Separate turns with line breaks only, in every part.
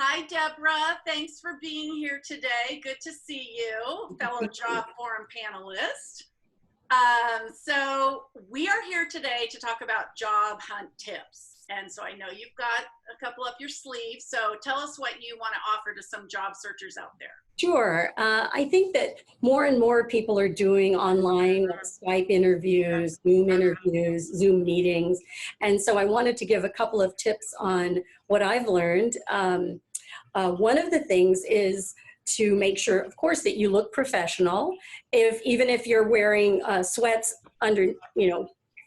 Hi, Debra. Thanks for being here today. Good to see you, fellow Job Forum panelist. So we are here today to talk about job hunt tips. And so I know you've got a couple up your sleeve. So tell us what you want to offer to some job searchers out there.
Sure. I think that more and more people are doing online Skype interviews, Zoom meetings. And so I wanted to give a couple of tips on what I've learned. One of the things is to make sure, of course, that you look professional. Even if you're wearing sweats under,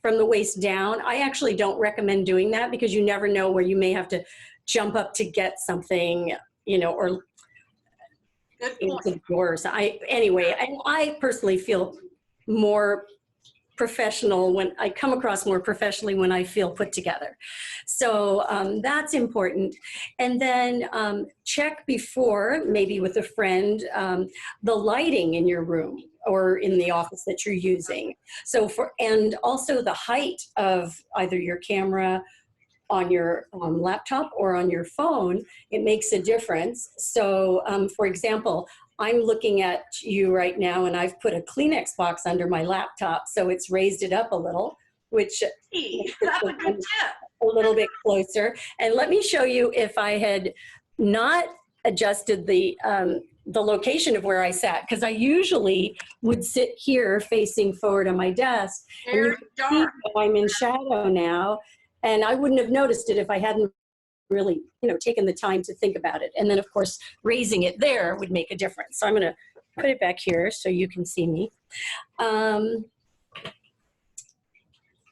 from the waist down, I actually don't recommend doing that because you never know where you may have to jump up to get something, or into doors. Anyway, and I personally feel more professional when I come across more professionally when I feel put together. So that's important. And then check before, maybe with a friend, the lighting in your room or in the office that you're using. So and also the height of either your camera on your laptop or on your phone, it makes a difference. So for example, I'm looking at you right now and I've put a Kleenex box under my laptop, so it's raised it up a little, which
that's a good tip.
A little bit closer. And let me show you if I had not adjusted the location of where I sat, because I usually would sit here facing forward on my desk.
Very dark.
I'm in shadow now. And I wouldn't have noticed it if I hadn't really, taken the time to think about it. And then, of course, raising it there would make a difference. So I'm going to put it back here so you can see me.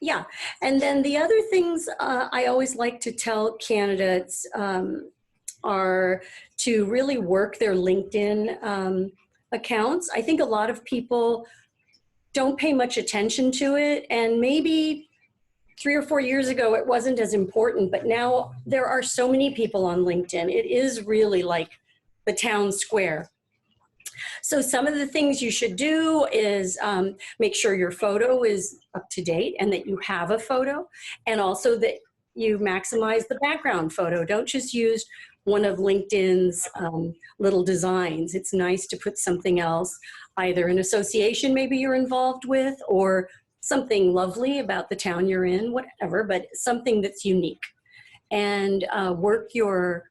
Yeah. And then the other things I always like to tell candidates are to really work their LinkedIn accounts. I think a lot of people don't pay much attention to it, and maybe 3 or 4 years ago, it wasn't as important, but now there are so many people on LinkedIn. It is really like the town square. So some of the things you should do is make sure your photo is up to date and that you have a photo, and also that you maximize the background photo. Don't just use one of LinkedIn's little designs. It's nice to put something else, either an association maybe you're involved with, or something lovely about the town you're in, whatever, but something that's unique. And work your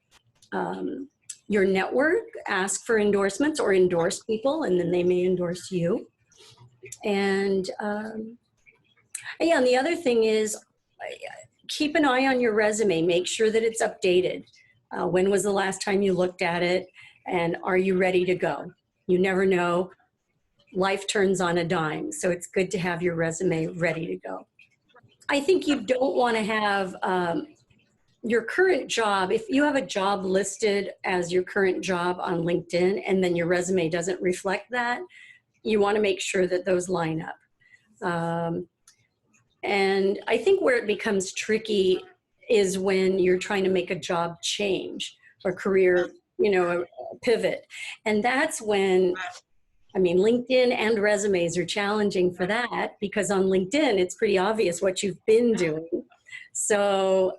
network, ask for endorsements or endorse people, and then they may endorse you. And yeah, and the other thing is keep an eye on your resume. Make sure that it's updated. When was the last time you looked at it? And are you ready to go? You never know. Life turns on a dime, so it's good to have your resume ready to go. I think you don't want to have your current job, if you have a job listed as your current job on LinkedIn and then your resume doesn't reflect that, you want to make sure that those line up. And I think where it becomes tricky is when you're trying to make a job change or career, a pivot. And that's when, LinkedIn and resumes are challenging for that, because on LinkedIn, it's pretty obvious what you've been doing. So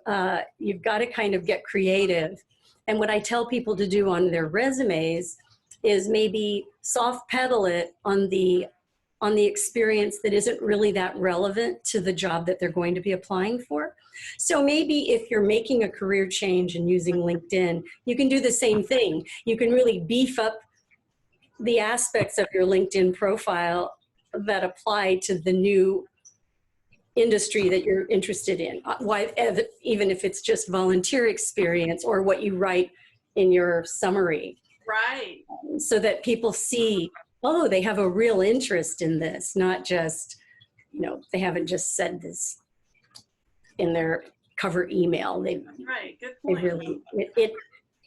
you've got to kind of get creative. And what I tell people to do on their resumes is maybe soft pedal it on the experience that isn't really that relevant to the job that they're going to be applying for. So maybe if you're making a career change and using LinkedIn, you can do the same thing. You can really beef up the aspects of your LinkedIn profile that apply to the new industry that you're interested in. Even if it's just volunteer experience or what you write in your summary.
Right.
So that people see, oh, they have a real interest in this, not just, they haven't just said this in their cover email.
Right, good point.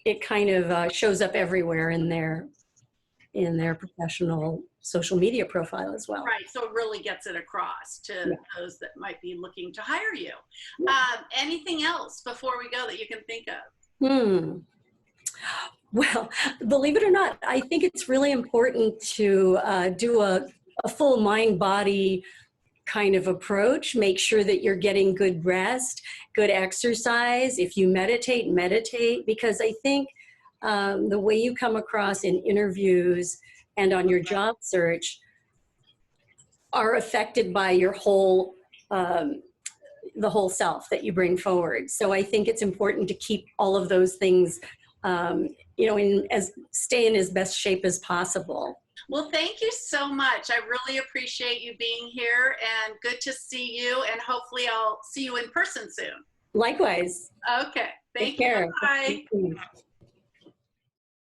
It kind of shows up everywhere in their professional social media profile as well.
Right, so it really gets it across to those that might be looking to hire you. Anything else before we go that you can think of?
Well, believe it or not, I think it's really important to do a full mind-body kind of approach. Make sure that you're getting good rest, good exercise. If you meditate, because I think the way you come across in interviews and on your job search are affected by your whole, the whole self that you bring forward. So I think it's important to keep all of those things, you know, stay in as best shape as possible.
Well, thank you so much. I really appreciate you being here, and good to see you, and hopefully I'll see you in person soon.
Likewise.
Okay.
Take
Thank you.
care.
Bye.